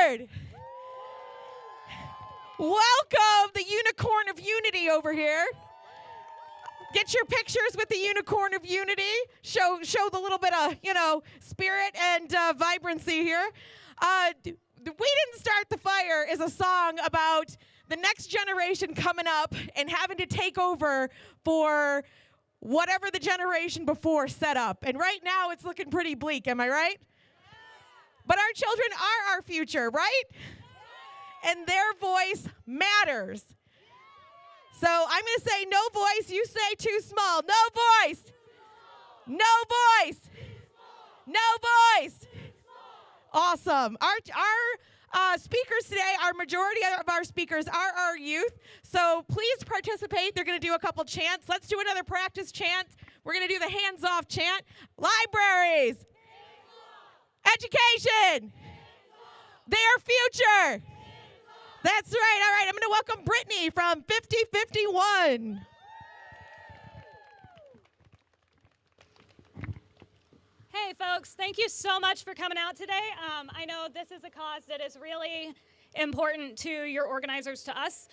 Concord. Welcome, the unicorn of unity over here. Get your pictures with the unicorn of unity. Show the little bit of, spirit and vibrancy here. We Didn't Start the Fire is a song about the next generation coming up and having to take over for whatever the generation before set up. And right now it's looking pretty bleak, am I right? But our children are our future, right? And their voice matters. So I'm going to say no voice, you say too small. No voice. No voice. No voice. Awesome. Our speakers today, our majority of our speakers are our youth. So please participate. They're going to do a couple chants. Let's do another practice chant. We're going to do the hands-off chant. Libraries. Education. Their future. That's right. All right. I'm going to welcome Brittany from 5051. Hey, folks. Thank you so much for coming out today. I know this is a cause that is really important to your organizers, to us.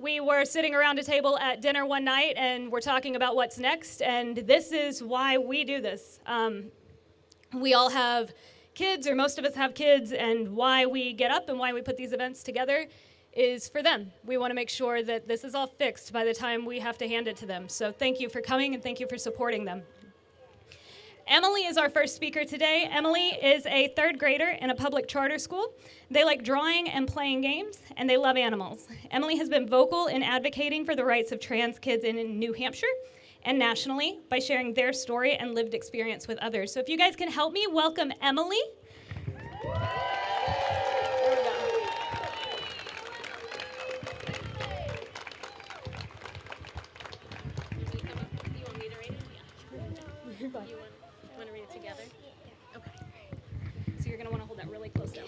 We were sitting around a table at dinner one night, and we're talking about what's next, and this is why we do this. We all have kids, or most of us have kids, and why we get up and why we put these events together is for them. We want to make sure that this is all fixed by the time we have to hand it to them. So thank you for coming, and thank you for supporting them. Emily is our first speaker today. Emily is a third grader in a public charter school. They like drawing and playing games, and they love animals. Emily has been vocal in advocating for the rights of trans kids in New Hampshire and nationally by sharing their story and lived experience with others. So if you guys can help me welcome Emily.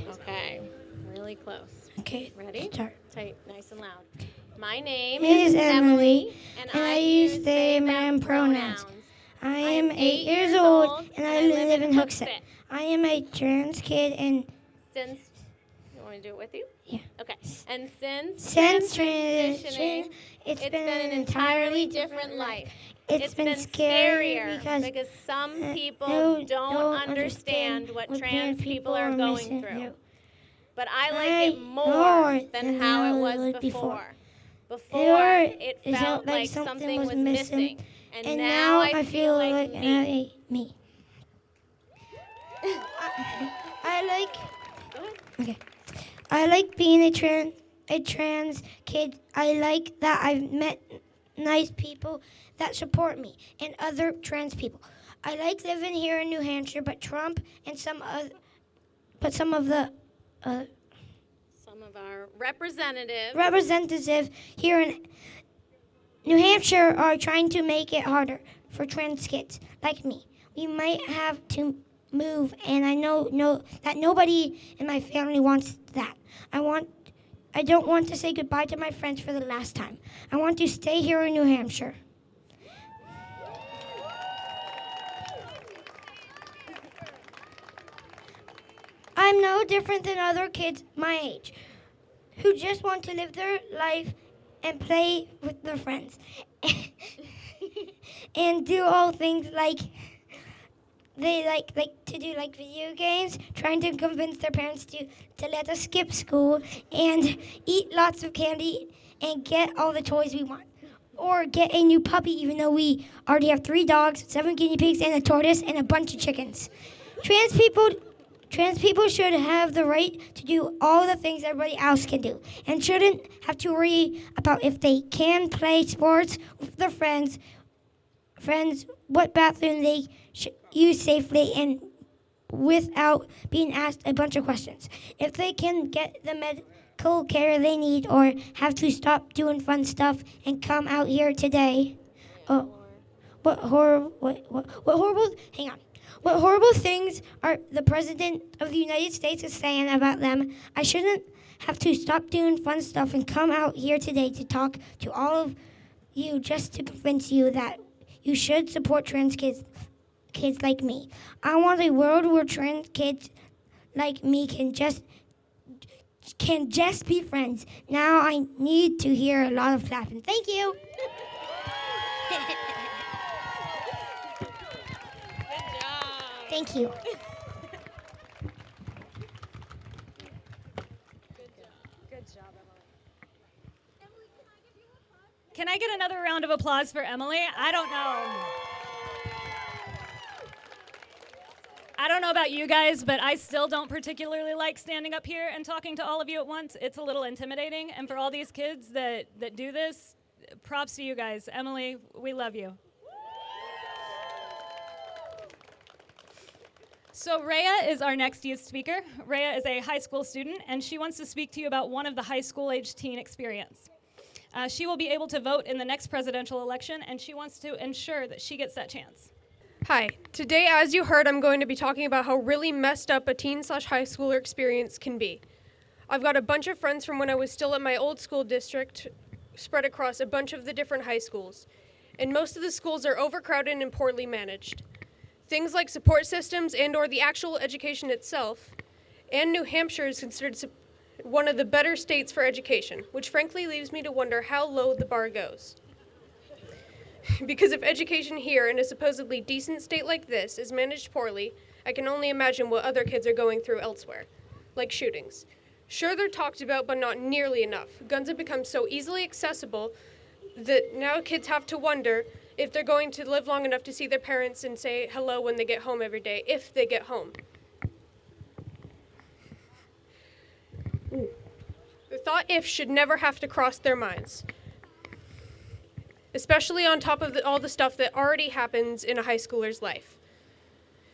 Okay, really close. Okay. Ready? Start. Tight, nice and loud. My name is is Emily, and I use they, them pronouns. I am 8 years old, and I live in Hooksett. I am a trans kid, and Since, you want me to do it with you? Yeah. Okay. And since transitioning, it's been an entirely different life. It's been scarier because some people no- don't understand what trans people are going through. But I like it more than how it was before. Before, it felt like something was missing. And now I feel like me. me. I like being a trans kid. I like that I've met nice people that support me and other trans people. I like living here in New Hampshire, but Trump and some of our representatives here in New Hampshire are trying to make it harder for trans kids like me. We might have to move, and I know that nobody in my family wants that. I don't want to say goodbye to my friends for the last time. I want to stay here in New Hampshire. I'm no different than other kids my age who just want to live their life and play with their friends and do all things like they like to do, like video games, trying to convince their parents to let us skip school and eat lots of candy and get all the toys we want. Or get a new puppy, even though we already have 3 dogs, 7 guinea pigs, and a tortoise, and a bunch of chickens. Trans people should have the right to do all the things everybody else can do and shouldn't have to worry about if they can play sports with their friends, what bathroom they should use safely and without being asked a bunch of questions. If they can get the medical care they need or have to stop doing fun stuff and come out here today. What horrible things are the President of the United States is saying about them. I shouldn't have to stop doing fun stuff and come out here today to talk to all of you just to convince you that you should support trans kids like me. I want a world where trans kids like me can just can just be friends. Now I need to hear a lot of clapping. Thank you. Good job. Thank you. Good job, Emily. Can I get another round of applause for Emily? I don't know about you guys, but I still don't particularly like standing up here and talking to all of you at once. It's a little intimidating, and for all these kids that do this, props to you guys. Emily, we love you. So Rhea is our next youth speaker. Rhea is a high school student, and she wants to speak to you about one of the high school-age teen experience. She will be able to vote in the next presidential election, and she wants to ensure that she gets that chance. Hi. Today, as you heard, I'm going to be talking about how really messed up a teen/high schooler experience can be. I've got a bunch of friends from when I was still at my old school district spread across a bunch of the different high schools, and most of the schools are overcrowded and poorly managed. Things like support systems and/or the actual education itself, and New Hampshire is considered one of the better states for education, which frankly leaves me to wonder how low the bar goes. Because if education here in a supposedly decent state like this is managed poorly, I can only imagine what other kids are going through elsewhere, like shootings. Sure, they're talked about, but not nearly enough. Guns have become so easily accessible that now kids have to wonder if they're going to live long enough to see their parents and say hello when they get home every day, if they get home. The thought "if" should never have to cross their minds, especially on top of all the stuff that already happens in a high schooler's life.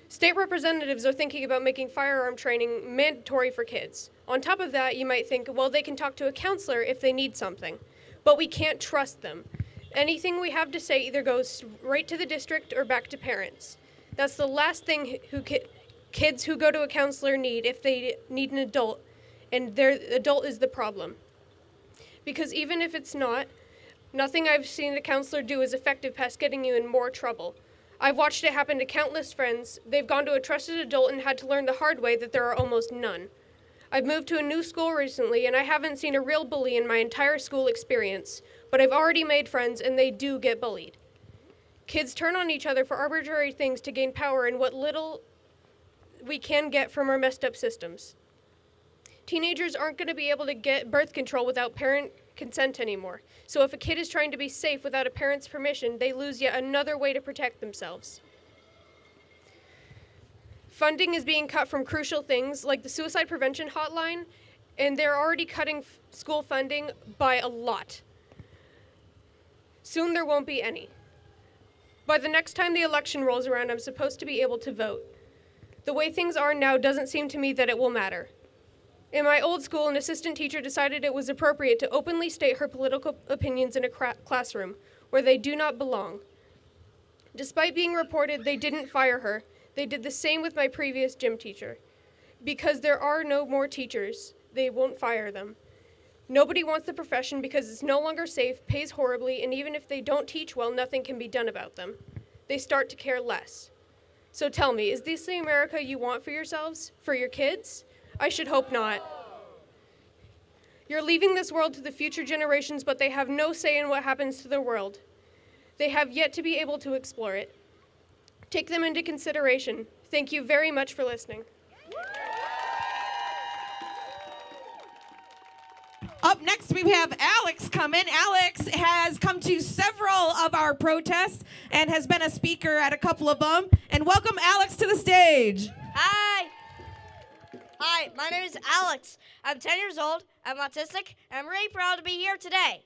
State representatives are thinking about making firearm training mandatory for kids. On top of that, you might think, well, they can talk to a counselor if they need something, but we can't trust them. Anything we have to say either goes right to the district or back to parents. That's the last thing kids who go to a counselor need if they need an adult, and their adult is the problem. Because even if it's not, nothing I've seen a counselor do is effective past getting you in more trouble. I've watched it happen to countless friends. They've gone to a trusted adult and had to learn the hard way that there are almost none. I've moved to a new school recently, and I haven't seen a real bully in my entire school experience, but I've already made friends, and they do get bullied. Kids turn on each other for arbitrary things to gain power in what little we can get from our messed up systems. Teenagers aren't going to be able to get birth control without parent consent anymore. So if a kid is trying to be safe without a parent's permission, they lose yet another way to protect themselves. Funding is being cut from crucial things like the suicide prevention hotline, and they're already cutting school funding by a lot. Soon there won't be any. By the next time the election rolls around, I'm supposed to be able to vote. The way things are now doesn't seem to me that it will matter. In my old school, an assistant teacher decided it was appropriate to openly state her political opinions in a classroom where they do not belong. Despite being reported they didn't fire her, they did the same with my previous gym teacher. Because there are no more teachers, they won't fire them. Nobody wants the profession because it's no longer safe, pays horribly, and even if they don't teach well, nothing can be done about them. They start to care less. So tell me, is this the America you want for yourselves, for your kids? I should hope not. You're leaving this world to the future generations, but they have no say in what happens to the world. They have yet to be able to explore it. Take them into consideration. Thank you very much for listening. Up next, we have Alex coming. Alex has come to several of our protests and has been a speaker at a couple of them. And welcome Alex to the stage. Hi. Hi, my name is Alex. I'm 10 years old, I'm autistic, and I'm really proud to be here today.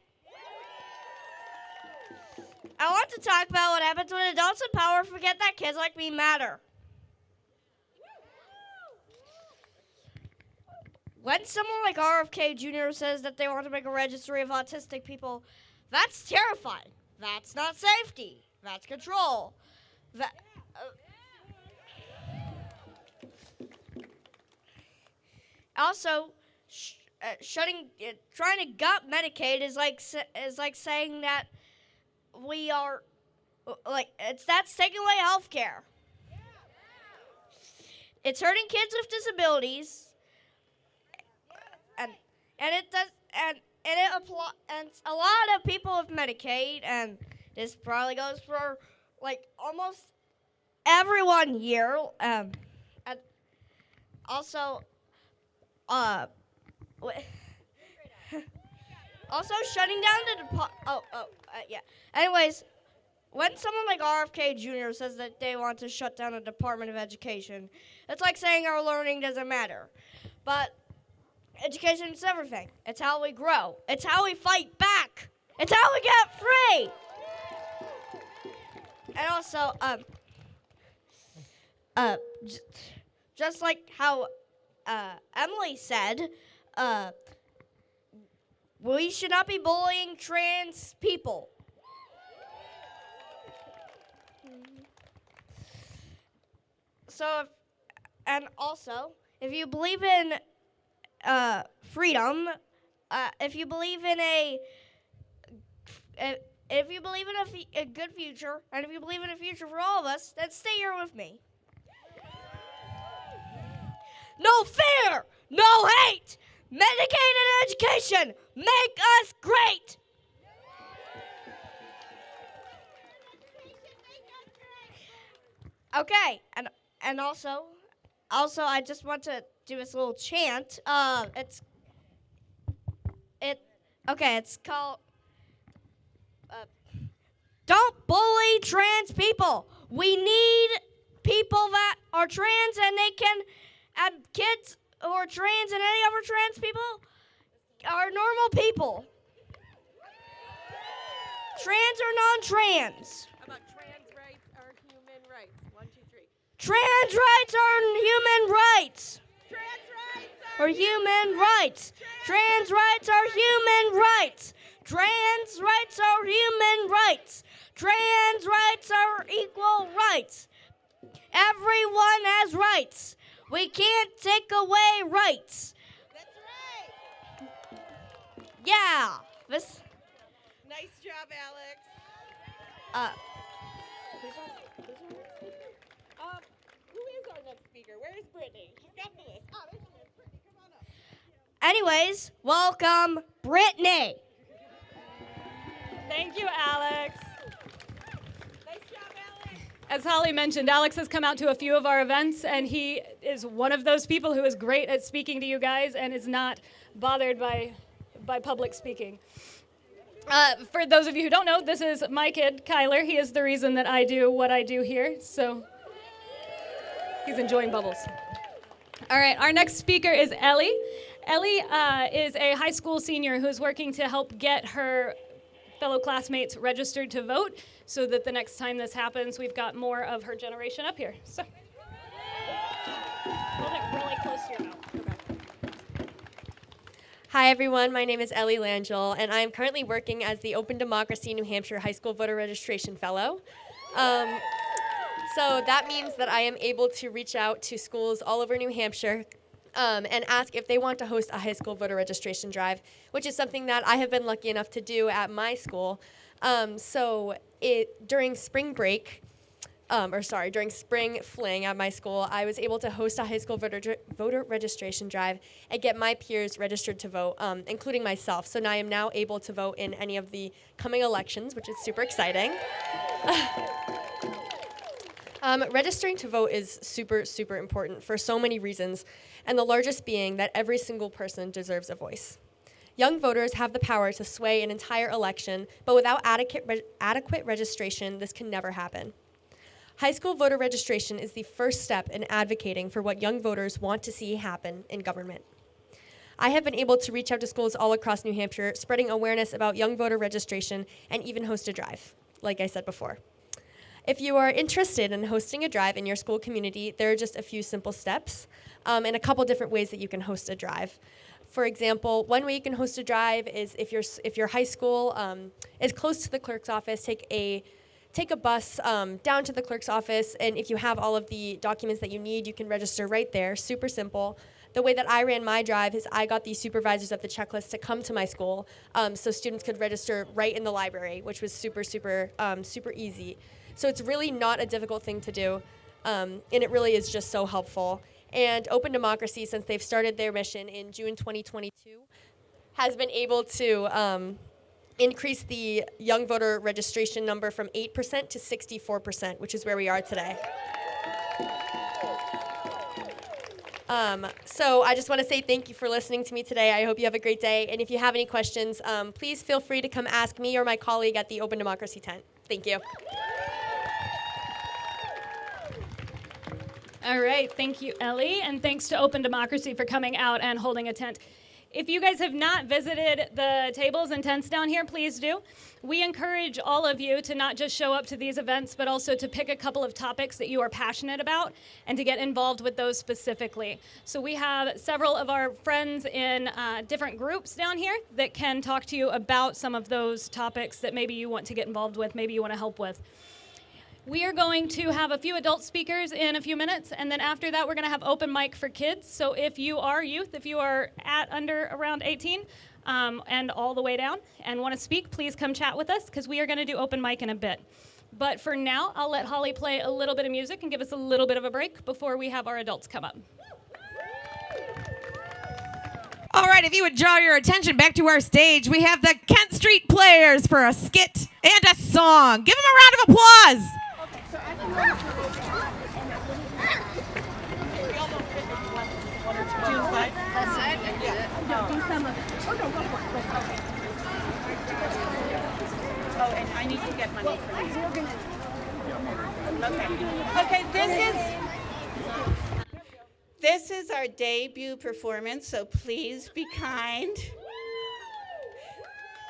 I want to talk about what happens when adults in power forget that kids like me matter. When someone like RFK Jr. says that they want to make a registry of autistic people, that's terrifying. That's not safety. That's control. Also, trying to gut Medicaid is like saying that we are that's taking away health care. It's hurting kids with disabilities. and it does, and it apply, and a lot of people with Medicaid, and this probably goes for like almost everyone here. And also, also shutting down the yeah. Anyways, when someone like RFK Jr. says that they want to shut down the Department of Education, it's like saying our learning doesn't matter. But education is everything. It's how we grow. It's how we fight back. It's how we get free. And also, just like how Emily said, we should not be bullying trans people. So, and also, if you believe in freedom, if you believe in if you believe in a good future, and if you believe in a future for all of us, then stay here with me. No fear, no hate, medicated education, make us great. Okay, and also I just want to do this little chant. It's called Don't Bully Trans People. We need people that are trans, and they can, and kids who are trans and any other trans people are normal people. Trans or non-trans. How about trans rights are human rights? 1, 2, 3. Trans rights are human rights. Trans rights Or human rights. Trans rights are human rights. Trans rights are human rights. Trans rights are equal rights. Everyone has rights. We can't take away rights. That's right. Yeah. This. Nice job, Alex. Who is our next speaker? Where is Brittany? She's got the list. Oh, there she is. Brittany, come on up. Anyways, welcome, Brittany. Thank you, Alex. Nice job, Alex. As Holly mentioned, Alex has come out to a few of our events, and he is one of those people who is great at speaking to you guys and is not bothered by public speaking. For those of you who don't know, this is my kid, Kyler. He is the reason that I do what I do here, so he's enjoying bubbles. All right, our next speaker is Ellie. Ellie is a high school senior who's working to help get her fellow classmates registered to vote so that the next time this happens, we've got more of her generation up here. So, hold it really close to your mouth. Okay. Hi everyone, my name is Ellie Langell, and I am currently working as the Open Democracy New Hampshire High School Voter Registration Fellow. So that means that I am able to reach out to schools all over New Hampshire and ask if they want to host a high school voter registration drive, which is something that I have been lucky enough to do at my school. During spring break, during spring fling at my school, I was able to host a high school voter registration drive and get my peers registered to vote, including myself. So now I am now able to vote in any of the coming elections, which is super exciting. Registering to vote is super, super important for so many reasons, and the largest being that every single person deserves a voice. Young voters have the power to sway an entire election, but without adequate registration, this can never happen. High school voter registration is the first step in advocating for what young voters want to see happen in government. I have been able to reach out to schools all across New Hampshire, spreading awareness about young voter registration and even host a drive, like I said before. If you are interested in hosting a drive in your school community, there are just a few simple steps and a couple different ways that you can host a drive. For example, one way you can host a drive is if your high school is close to the clerk's office, take a bus down to the clerk's office, and if you have all of the documents that you need, you can register right there. Super simple. The way that I ran my drive is I got the supervisors of the checklist to come to my school so students could register right in the library, which was super, super, super easy. So it's really not a difficult thing to do, and it really is just so helpful. And Open Democracy, since they've started their mission in June 2022, has been able to increase the young voter registration number from 8% to 64%, which is where we are today. So I just want to say thank you for listening to me today. I hope you have a great day. And if you have any questions, please feel free to come ask me or my colleague at the Open Democracy tent. Thank you. All right, thank you, Ellie, and thanks to Open Democracy for coming out and holding a tent. If you guys have not visited the tables and tents down here, please do. We encourage all of you to not just show up to these events, but also to pick a couple of topics that you are passionate about and to get involved with those specifically. So we have several of our friends in different groups down here that can talk to you about some of those topics that maybe you want to get involved with, maybe you want to help with. We are going to have a few adult speakers in a few minutes, and then after that, we're going to have open mic for kids. So if you are youth, if you are around 18 and all the way down and want to speak, please come chat with us because we are going to do open mic in a bit. But for now, I'll let Holly play a little bit of music and give us a little bit of a break before we have our adults come up. All right, if you would draw your attention back to our stage, we have the Kent Street Players for a skit and a song. Give them a round of applause. Oh, and I need to get money for these. Okay, this is our debut performance, so please be kind.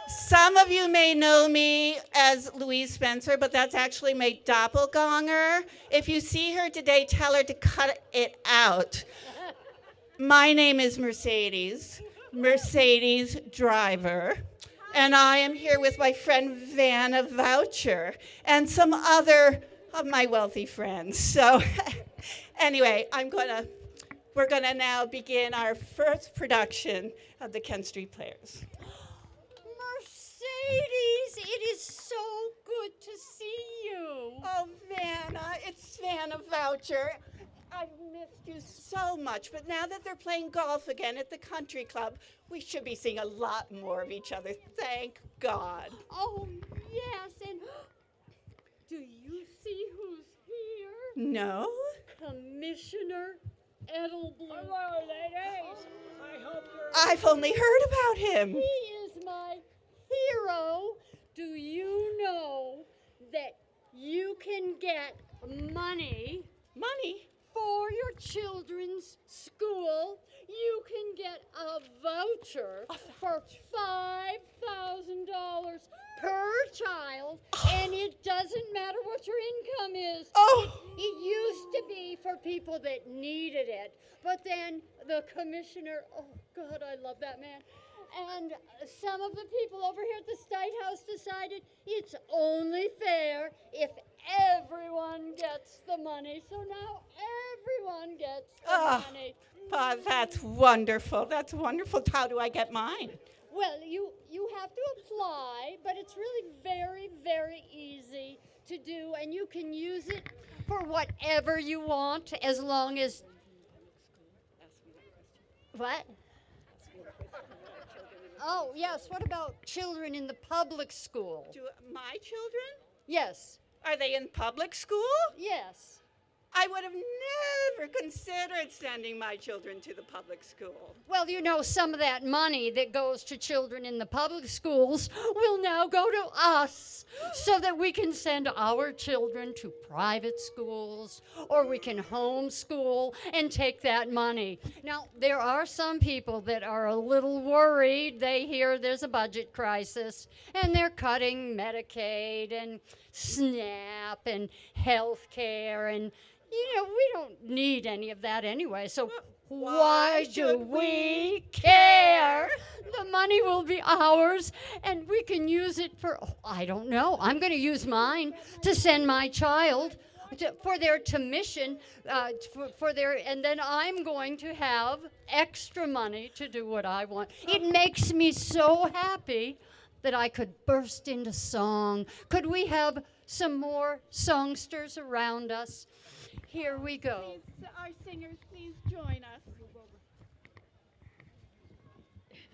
Some of you may know me as Louise Spencer, but that's actually my doppelganger. If you see her today, tell her to cut it out. My name is Mercedes Driver, and I am here with my friend Vanna Voucher and some other of my wealthy friends. So anyway, we're gonna now begin our first production of the Kent Street Players. Mercedes, it is so good to see you. Oh, Vanna, it's Vanna Voucher. I've missed you so much, but now that they're playing golf again at the country club, we should be seeing a lot more of each other. Thank God. Oh, yes, and do you see who's here? No? Commissioner Edelblum. Hello, ladies. I hope I've only heard about him. He is my hero. Do you know that you can get money? Money? For your children's school, you can get a voucher for $5,000 per child, and it doesn't matter what your income is. Oh! It used to be for people that needed it, but then the commissioner, oh God, I love that man, and some of the people over here at the State House decided it's only fair if everyone gets the money. So now everyone gets the money. Oh, that's wonderful. That's wonderful. How do I get mine? Well, you have to apply, but it's really very, very easy to do, and you can use it for whatever you want as long as... What? Oh, yes. What about children in the public school? My children? Yes. Are they in public school? Yes. I would have never considered sending my children to the public school. Well, you know, some of that money that goes to children in the public schools will now go to us so that we can send our children to private schools, or we can homeschool and take that money. Now, there are some people that are a little worried. They hear there's a budget crisis, and they're cutting Medicaid and SNAP and health care, and you know, we don't need any of that anyway, so why do we care? The money will be ours, and we can use it for, I don't know, I'm going to use mine to send my child for their tuition, and then I'm going to have extra money to do what I want. It makes me so happy that I could burst into song. Could we have some more songsters around us? Here we go. Please, our singers, please join us.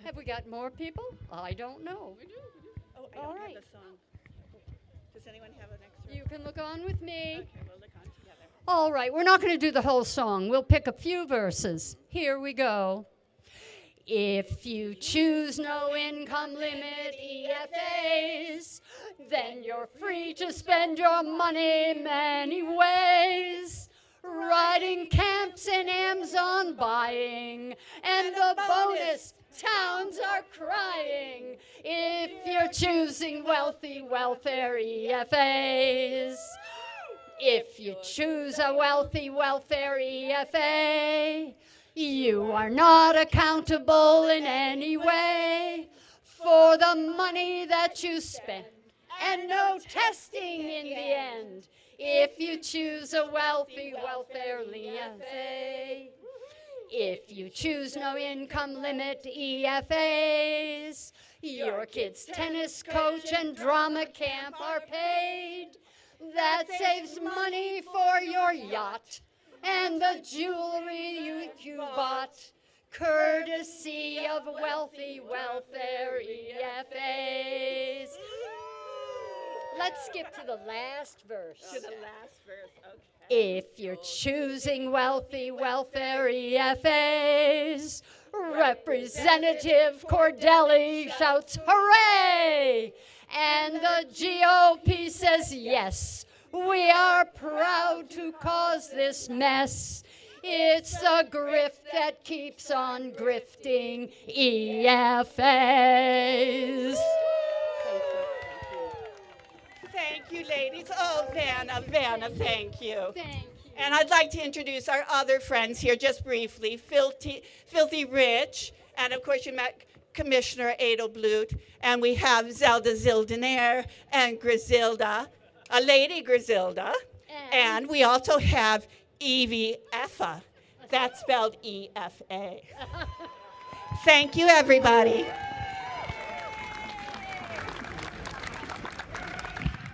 Have we got more people? I don't know. We do. Oh, I All don't right. have the song. Does anyone have an extra? You can look on with me. Okay, we'll look on together. All right, we're not going to do the whole song. We'll pick a few verses. Here we go. If you choose no income limit EFAs, then you're free to spend your money many ways. Riding camps and Amazon buying, and the bonus towns are crying. If you're choosing wealthy welfare EFAs. If you choose a wealthy welfare EFA, you are not accountable in any way for the money that you spend, and no testing in the end. If you choose a wealthy welfare EFA, if you choose no income limit EFAs, your kid's tennis coach and drama camp are paid. That saves money for your yacht and the jewelry you bought, courtesy of wealthy welfare EFAs. Let's skip to the last verse. To the last verse, okay. If you're choosing wealthy welfare EFAs, Representative Cordelli shouts hooray! And the GOP says yes, we are proud to cause this mess. It's the grift that keeps on grifting EFAs. Thank you, ladies. Oh, Vanna, thank you. Thank you. And I'd like to introduce our other friends here just briefly. Filthy Rich, and of course you met Commissioner Edelblut, and we have Zelda Zildenaire and Griselda, a lady Griselda, and we also have Evie Effa. That's spelled E-F-A. Thank you, everybody.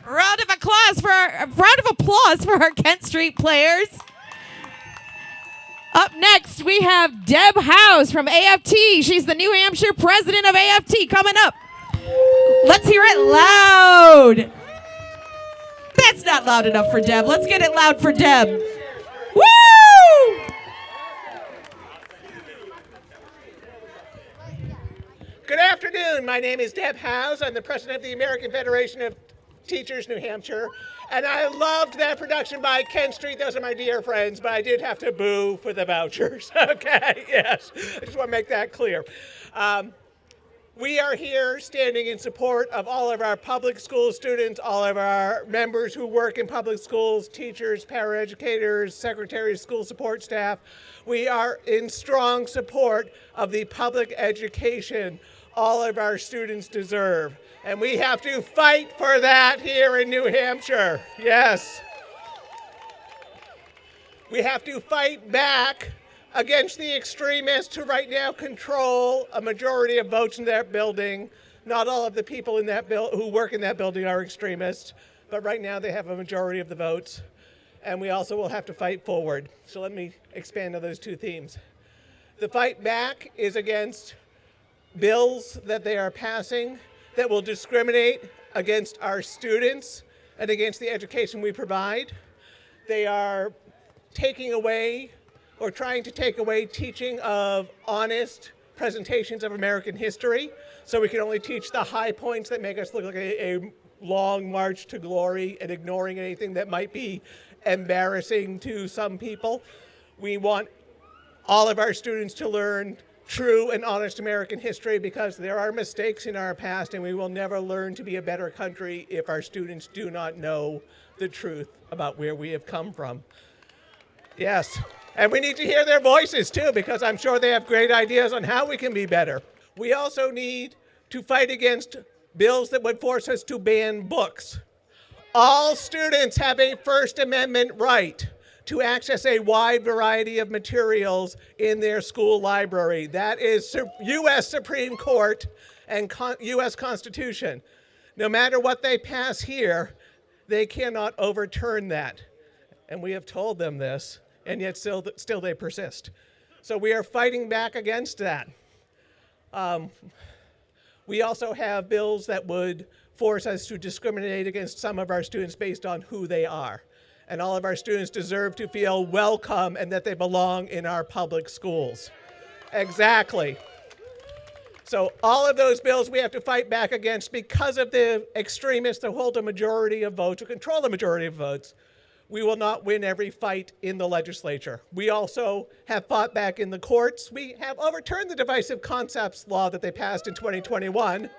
Round of applause for our Kent Street players. Up next, we have Deb House from AFT. She's the New Hampshire president of AFT coming up. Let's hear it loud. That's not loud enough for Deb. Let's get it loud for Deb. Woo! Good afternoon. My name is Deb House. I'm the president of the American Federation of Teachers, New Hampshire. And I loved that production by Kent Street. Those are my dear friends, but I did have to boo for the vouchers. Okay, yes. I just want to make that clear. We are here standing in support of all of our public school students, all of our members who work in public schools, teachers, paraeducators, secretaries, school support staff. We are in strong support of the public education all of our students deserve. And we have to fight for that here in New Hampshire. Yes. We have to fight back against the extremists who right now control a majority of votes in that building. Not all of the people in that who work in that building are extremists, but right now they have a majority of the votes. And we also will have to fight forward. So let me expand on those two themes. The fight back is against bills that they are passing that will discriminate against our students and against the education we provide. They are taking away or trying to take away teaching of honest presentations of American history, so we can only teach the high points that make us look like a long march to glory and ignoring anything that might be embarrassing to some people. We want all of our students to learn true and honest American history because there are mistakes in our past, and we will never learn to be a better country if our students do not know the truth about where we have come from. Yes, and we need to hear their voices too, because I'm sure they have great ideas on how we can be better. We also need to fight against bills that would force us to ban books. All students have a First Amendment right to access a wide variety of materials in their school library. That is U.S. Supreme Court and U.S. Constitution. No matter what they pass here, they cannot overturn that. And we have told them this, and yet still they persist. So we are fighting back against that. We also have bills that would force us to discriminate against some of our students based on who they are. And all of our students deserve to feel welcome and that they belong in our public schools. Exactly. So all of those bills we have to fight back against because of the extremists that hold a majority of votes, or control the majority of votes. We will not win every fight in the legislature. We also have fought back in the courts. We have overturned the Divisive Concepts law that they passed in 2021.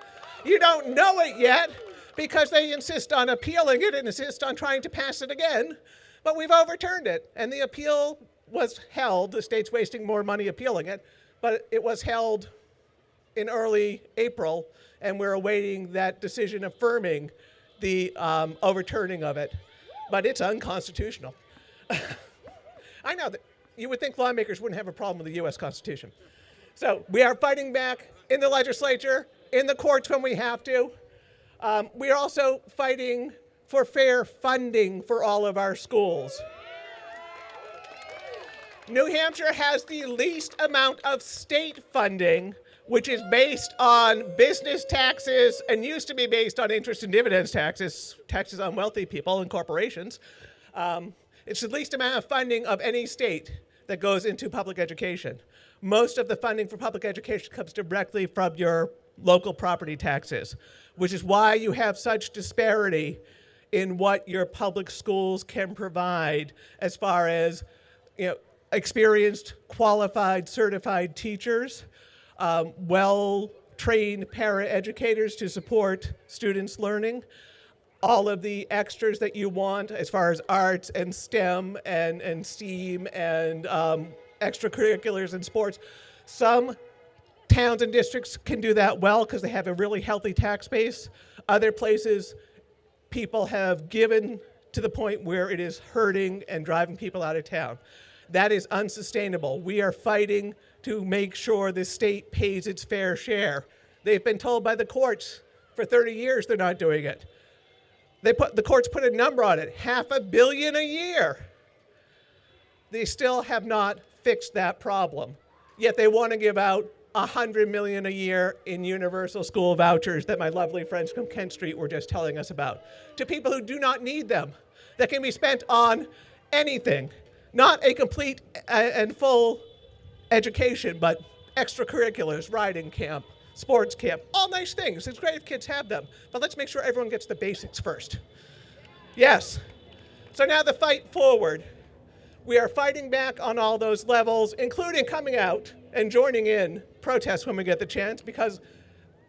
You don't know it yet because they insist on appealing it and insist on trying to pass it again. But we've overturned it, and the appeal was held. The state's wasting more money appealing it, but it was held in early April, and we're awaiting that decision affirming the overturning of it. But it's unconstitutional. I know that you would think lawmakers wouldn't have a problem with the U.S. Constitution. So we are fighting back in the legislature, in the courts when we have to. We are also fighting for fair funding for all of our schools. New Hampshire has the least amount of state funding, which is based on business taxes and used to be based on interest and dividends taxes, taxes on wealthy people and corporations. It's the least amount of funding of any state that goes into public education. Most of the funding for public education comes directly from your local property taxes, which is why you have such disparity in what your public schools can provide as far as, experienced, qualified, certified teachers, well-trained paraeducators to support students' learning, all of the extras that you want as far as arts and STEM and STEAM and extracurriculars and sports. Some towns and districts can do that well because they have a really healthy tax base. Other places, people have given to the point where it is hurting and driving people out of town. That is unsustainable. We are fighting to make sure the state pays its fair share. They've been told by the courts for 30 years they're not doing it. The courts put a number on it, $500 million a year. They still have not fixed that problem. Yet they want to give out $100 million a year in universal school vouchers that my lovely friends from Kent Street were just telling us about, to people who do not need them, that can be spent on anything, not a complete and full education, but extracurriculars, riding camp, sports camp, all nice things. It's great if kids have them, but let's make sure everyone gets the basics first. Yes. So now the fight forward. We are fighting back on all those levels, including coming out and joining in protests when we get the chance, because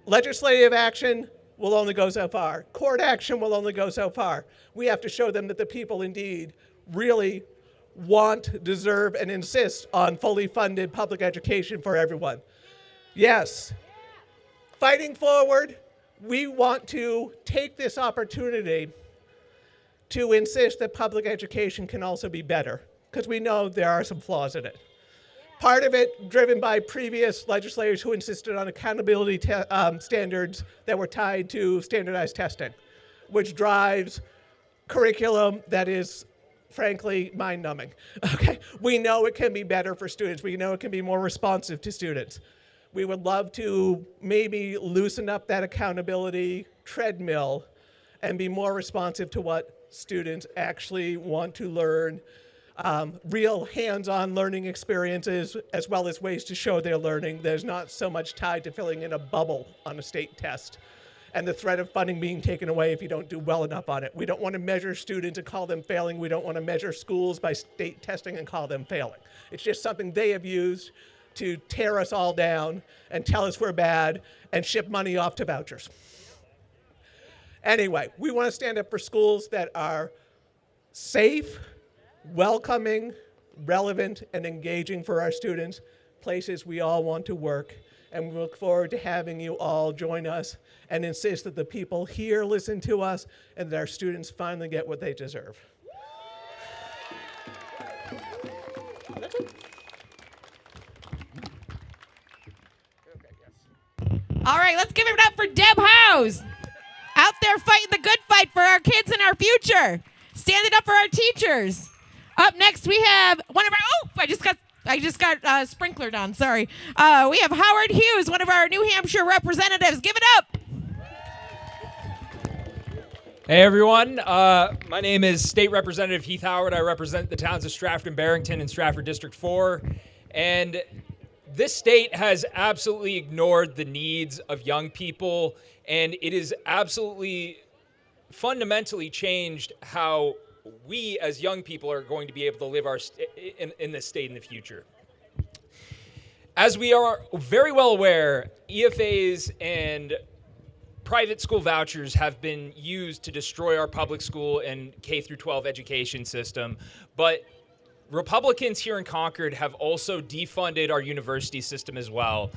legislative action will only go so far. Court action will only go so far. We have to show them that the people indeed really want, deserve, and insist on fully funded public education for everyone. Yes. Fighting forward, we want to take this opportunity to insist that public education can also be better, because we know there are some flaws in it. Part of it driven by previous legislators who insisted on accountability standards that were tied to standardized testing, which drives curriculum that is frankly mind-numbing. Okay, we know it can be better for students. We know it can be more responsive to students. We would love to maybe loosen up that accountability treadmill and be more responsive to what students actually want to learn, real hands-on learning experiences, as well as ways to show their learning. There's not so much tied to filling in a bubble on a state test and the threat of funding being taken away if you don't do well enough on it. We don't want to measure students and call them failing. We don't want to measure schools by state testing and call them failing. It's just something they have used to tear us all down and tell us we're bad and ship money off to vouchers. Anyway, we want to stand up for schools that are safe, welcoming, relevant, and engaging for our students, places we all want to work. And we look forward to having you all join us and insist that the people here listen to us and that our students finally get what they deserve. All right, let's give it up for Deb House. Out there fighting the good fight for our kids and our future. Standing up for our teachers. Up next, we have one of our, I just got I just got sprinklered on, sorry. We have Howard Hughes, one of our New Hampshire representatives. Give it up. Hey everyone, my name is State Representative Heath Howard. I represent the towns of Stratford and Barrington in Stratford District 4. And this state has absolutely ignored the needs of young people, and it has absolutely fundamentally changed how we as young people are going to be able to live in this state in the future. As we are very well aware, EFAs and private school vouchers have been used to destroy our public school and K through 12 education system, but Republicans here in Concord have also defunded our university system as well.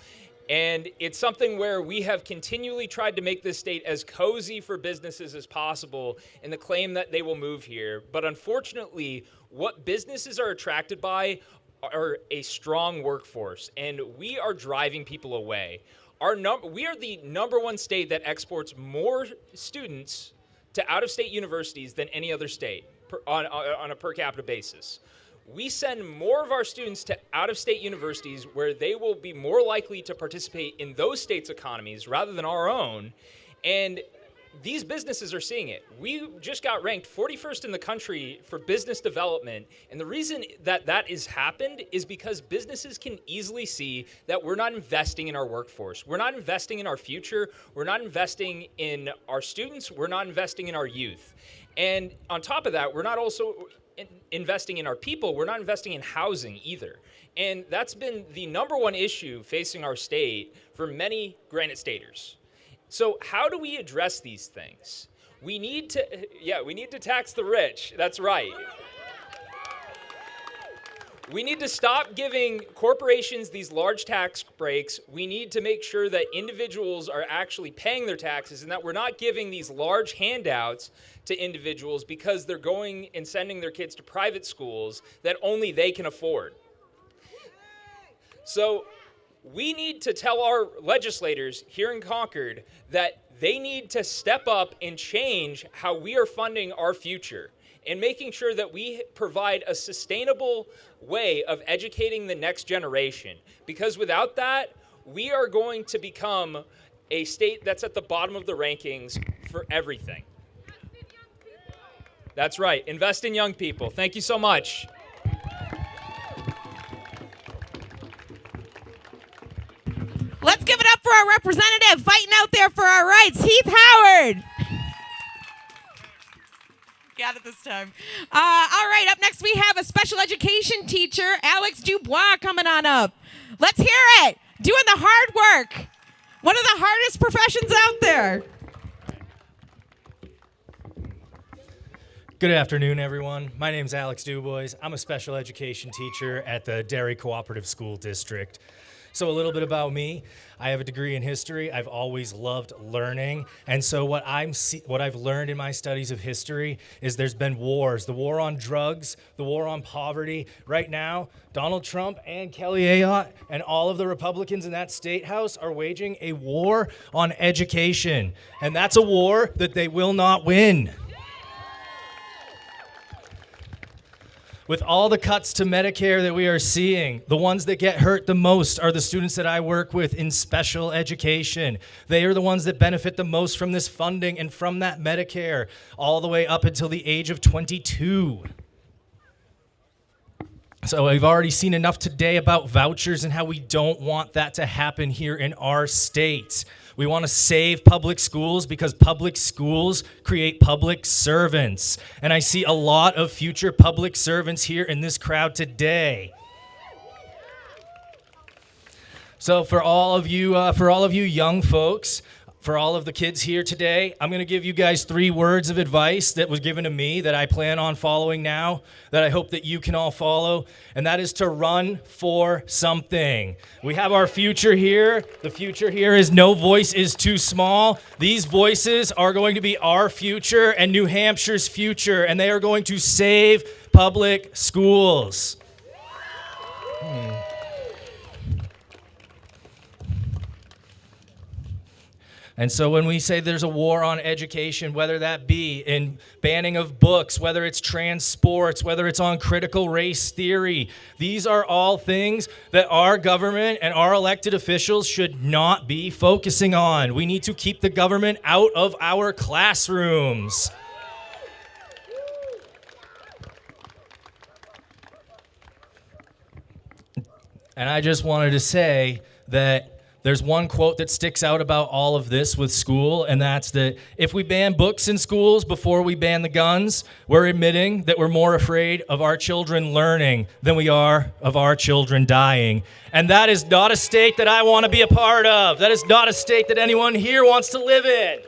And it's something where we have continually tried to make this state as cozy for businesses as possible in the claim that they will move here. But unfortunately, what businesses are attracted by are a strong workforce, and we are driving people away. We are the #1 state that exports more students to out-of-state universities than any other state on a per capita basis. We send more of our students to out-of-state universities where they will be more likely to participate in those states' economies rather than our own, and these businesses are seeing it. We just got ranked 41st in the country for business development, and the reason that has happened is because businesses can easily see that we're not investing in our workforce. We're not investing in our future. We're not investing in our students. We're not investing in our youth. And on top of that, we're not also investing in our people. We're not investing in housing either. And that's been the #1 issue facing our state for many Granite Staters. So how do we address these things? We need to tax the rich. That's right. We need to stop giving corporations these large tax breaks. We need to make sure that individuals are actually paying their taxes and that we're not giving these large handouts to individuals because they're going and sending their kids to private schools that only they can afford. So we need to tell our legislators here in Concord that they need to step up and change how we are funding our future and making sure that we provide a sustainable way of educating the next generation. Because without that, we are going to become a state that's at the bottom of the rankings for everything. That's right, invest in young people. Thank you so much. Let's give it up for our representative fighting out there for our rights, Heath Howard. Got it this time. All right, up next we have a special education teacher, Alex Dubois, coming on up. Let's hear it. Doing the hard work. One of the hardest professions out there. Good afternoon, everyone. My name is Alex Dubois. I'm a special education teacher at the Derry Cooperative School District. So a little bit about me. I have a degree in history. I've always loved learning. And so what I've learned in my studies of history is there's been wars. The war on drugs, the war on poverty. Right now, Donald Trump and Kelly Ayotte and all of the Republicans in that state house are waging a war on education. And that's a war that they will not win. With all the cuts to Medicare that we are seeing, the ones that get hurt the most are the students that I work with in special education. They are the ones that benefit the most from this funding and from that Medicare, all the way up until the age of 22. So we've already seen enough today about vouchers and how we don't want that to happen here in our state. We want to save public schools because public schools create public servants. And I see a lot of future public servants here in this crowd today. So for all of you young folks, for all of the kids here today, I'm going to give you guys 3 words of advice that was given to me that I plan on following now, that I hope that you can all follow, and that is to run for something. We have our future here. The future here is no voice is too small. These voices are going to be our future and New Hampshire's future, and they are going to save public schools. And so when we say there's a war on education, whether that be in banning of books, whether it's trans sports, whether it's on critical race theory, these are all things that our government and our elected officials should not be focusing on. We need to keep the government out of our classrooms. And I just wanted to say that there's one quote that sticks out about all of this with school, and that's that if we ban books in schools before we ban the guns, we're admitting that we're more afraid of our children learning than we are of our children dying. And that is not a state that I want to be a part of. That is not a state that anyone here wants to live in.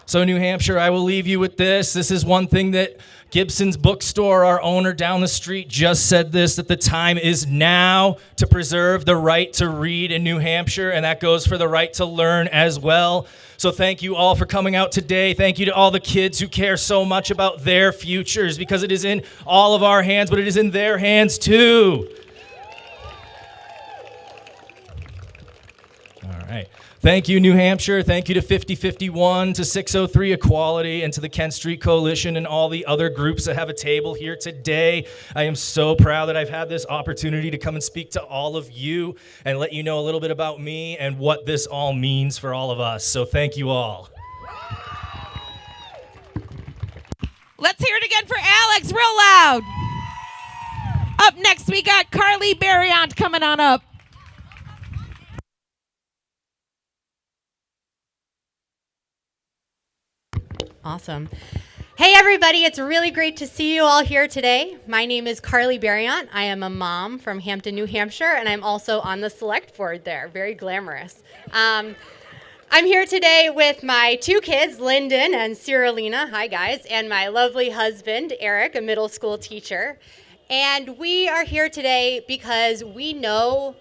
So New Hampshire, I will leave you with this. This is one thing that Gibson's bookstore, our owner down the street, just said this, that the time is now to preserve the right to read in New Hampshire, and that goes for the right to learn as well. So thank you all for coming out today. Thank you to all the kids who care so much about their futures, because it is in all of our hands, but it is in their hands too. All right. Thank you, New Hampshire. Thank you to 5051, to 603 Equality, and to the Kent Street Coalition and all the other groups that have a table here today. I am so proud that I've had this opportunity to come and speak to all of you and let you know a little bit about me and what this all means for all of us. So thank you all. Let's hear it again for Alex, real loud. Up next, we got Carly Barriant coming on up. Awesome. Hey everybody, it's really great to see you all here today. My name is Carly Barriant. I am a mom from Hampton, New Hampshire, and I'm also on the select board there. Very glamorous. I'm here today with my two kids, Lyndon and Cyrilina. Hi guys. And my lovely husband, Eric, a middle school teacher. And we are here today because we know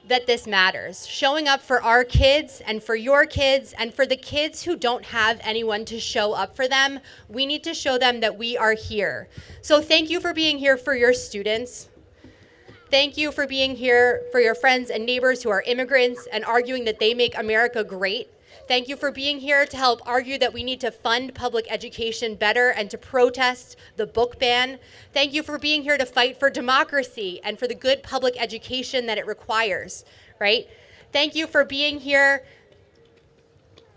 that this matters. Showing up for our kids and for your kids and for the kids who don't have anyone to show up for them, we need to show them that we are here. So thank you for being here for your students. Thank you for being here for your friends and neighbors who are immigrants and arguing that they make America great. Thank you for being here to help argue that we need to fund public education better and to protest the book ban. Thank you for being here to fight for democracy and for the good public education that it requires, right? Thank you for being here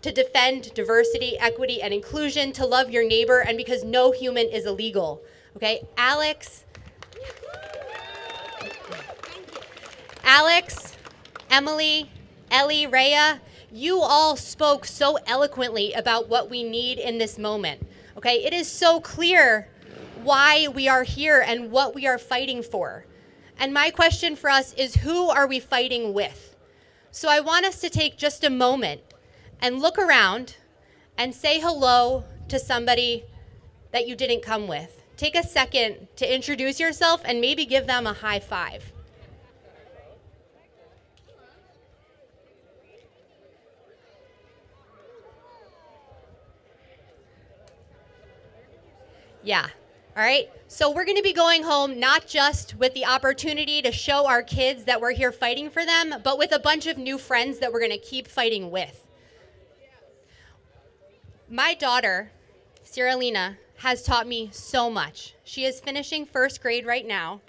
to defend diversity, equity, and inclusion, to love your neighbor, and because no human is illegal, okay? Alex, Emily, Ellie, Rhea, you all spoke so eloquently about what we need in this moment, okay? It is so clear why we are here and what we are fighting for. And my question for us is, who are we fighting with? So I want us to take just a moment and look around and say hello to somebody that you didn't come with. Take a second to introduce yourself and maybe give them a high five. Yeah, all right. So we're gonna be going home not just with the opportunity to show our kids that we're here fighting for them, but with a bunch of new friends that we're gonna keep fighting with. My daughter, Cyrilina, has taught me so much. She is finishing first grade right now,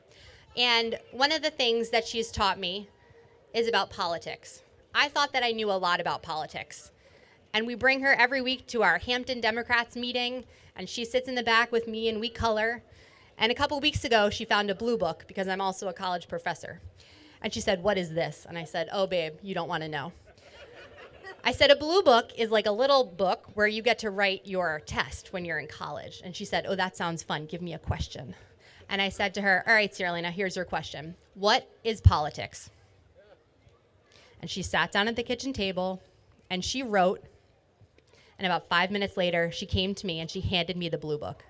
and one of the things that she's taught me is about politics. I thought that I knew a lot about politics. And we bring her every week to our Hampton Democrats meeting, and she sits in the back with me and we color. And a couple weeks ago, she found a blue book because I'm also a college professor. And she said, "What is this?" And I said, "Oh, babe, you don't want to know." I said, "A blue book is like a little book where you get to write your test when you're in college." And she said, "Oh, that sounds fun. Give me a question." And I said to her, "All right, Cyrilina, here's your question. What is politics?" And she sat down at the kitchen table and she wrote. And about 5 minutes later, she came to me and she handed me the blue book.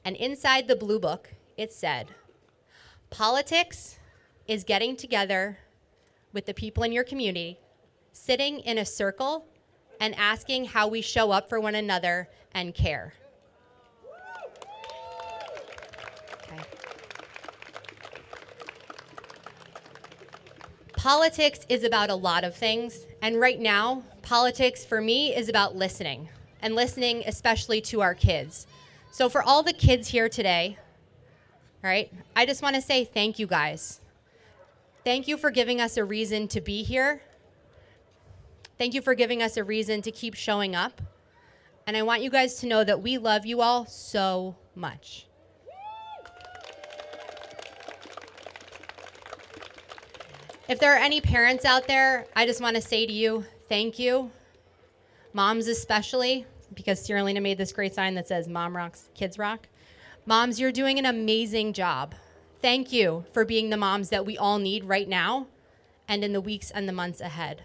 And inside the blue book, it said, "Politics is getting together with the people in your community, sitting in a circle and asking how we show up for one another and care." Okay. Politics is about a lot of things, and right now, politics for me is about listening, and listening especially to our kids. So for all the kids here today, all right, I just want to say thank you guys. Thank you for giving us a reason to be here. Thank you for giving us a reason to keep showing up. And I want you guys to know that we love you all so much. If there are any parents out there, I just want to say to you, thank you. Moms especially, because Cyrilina made this great sign that says Mom Rocks, Kids Rock. Moms, you're doing an amazing job. Thank you for being the moms that we all need right now and in the weeks and the months ahead.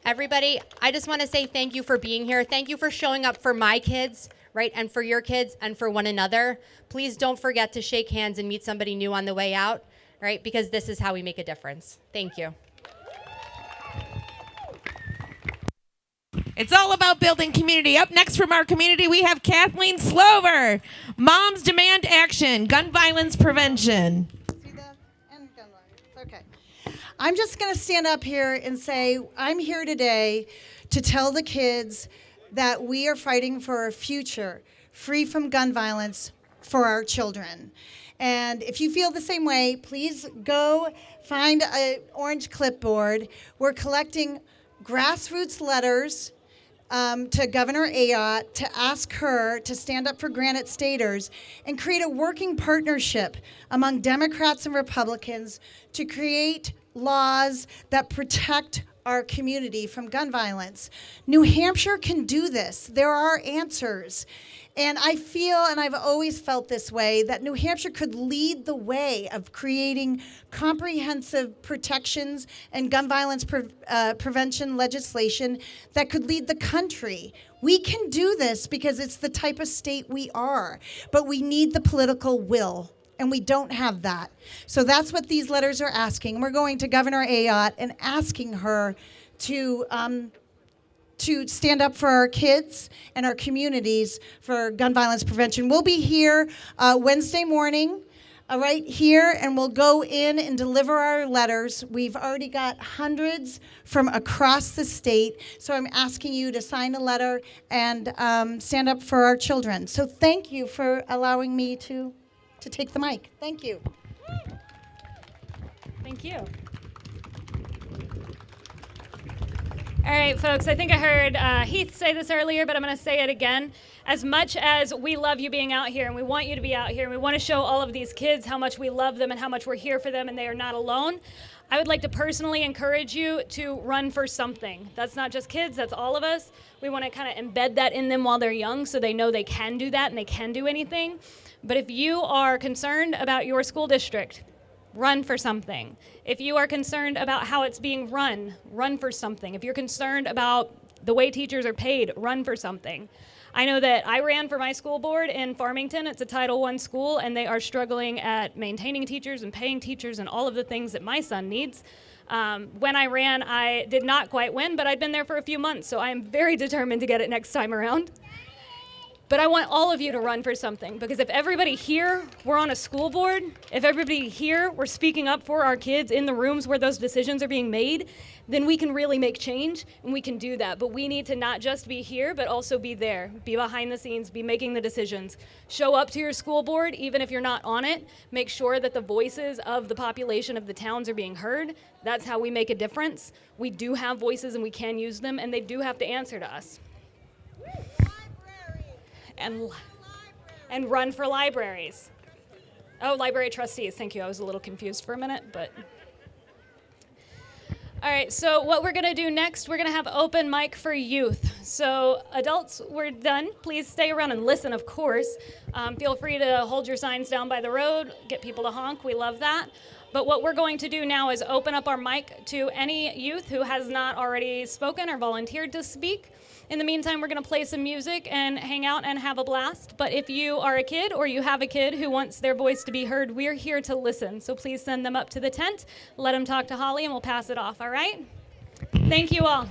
Everybody, I just want to say thank you for being here. Thank you for showing up for my kids, right, and for your kids and for one another. Please don't forget to shake hands and meet somebody new on the way out, right, because this is how we make a difference. Thank you. It's all about building community. Up next from our community, we have Kathleen Slover. Moms Demand Action, Gun Violence Prevention. See that? And gun violence. Okay. I'm just going to stand up here and say I'm here today to tell the kids that we are fighting for a future free from gun violence for our children. And if you feel the same way, please go find an orange clipboard. We're collecting grassroots letters to Governor Ayotte to ask her to stand up for Granite Staters and create a working partnership among Democrats and Republicans to create laws that protect our community from gun violence. New Hampshire can do this. There are answers. And I feel, and I've always felt this way, that New Hampshire could lead the way of creating comprehensive protections and gun violence prevention legislation that could lead the country. We can do this because it's the type of state we are, but we need the political will. And we don't have that. So that's what these letters are asking. We're going to Governor Ayotte and asking her to stand up for our kids and our communities for gun violence prevention. We'll be here Wednesday morning, right here, and we'll go in and deliver our letters. We've already got hundreds from across the state, so I'm asking you to sign a letter and stand up for our children. So thank you for allowing me to take the mic. Thank you. Thank you. All right, folks, I think I heard Heath say this earlier, but I'm going to say it again. As much as we love you being out here and we want you to be out here and we want to show all of these kids how much we love them and how much we're here for them and they are not alone, I would like to personally encourage you to run for something. That's not just kids, that's all of us. We want to kind of embed that in them while they're young so they know they can do that and they can do anything. But if you are concerned about your school district, run for something. If you are concerned about how it's being run for something. If you're concerned about the way teachers are paid, run for something. I know that I ran for my school board in Farmington. It's a Title I school, and they are struggling at maintaining teachers and paying teachers and all of the things that my son needs. When I ran, I did not quite win, but I'd been there for a few months, so I am very determined to get it next time around. But I want all of you to run for something, because if everybody here were on a school board, if everybody here were speaking up for our kids in the rooms where those decisions are being made, then we can really make change, and we can do that. But we need to not just be here, but also be there, be behind the scenes, be making the decisions. Show up to your school board, even if you're not on it. Make sure that the voices of the population of the towns are being heard. That's how we make a difference. We do have voices, and we can use them, and they do have to answer to us. And run for libraries. Oh, library trustees, thank you. I was a little confused for a minute, but. All right, so what we're gonna do next, we're gonna have open mic for youth. So adults, we're done. Please stay around and listen, of course. Feel free to hold your signs down by the road, get people to honk, we love that. But what we're going to do now is open up our mic to any youth who has not already spoken or volunteered to speak. In the meantime, we're going to play some music and hang out and have a blast. But if you are a kid or you have a kid who wants their voice to be heard, we're here to listen. So please send them up to the tent, let them talk to Holly, and we'll pass it off, all right? Thank you all.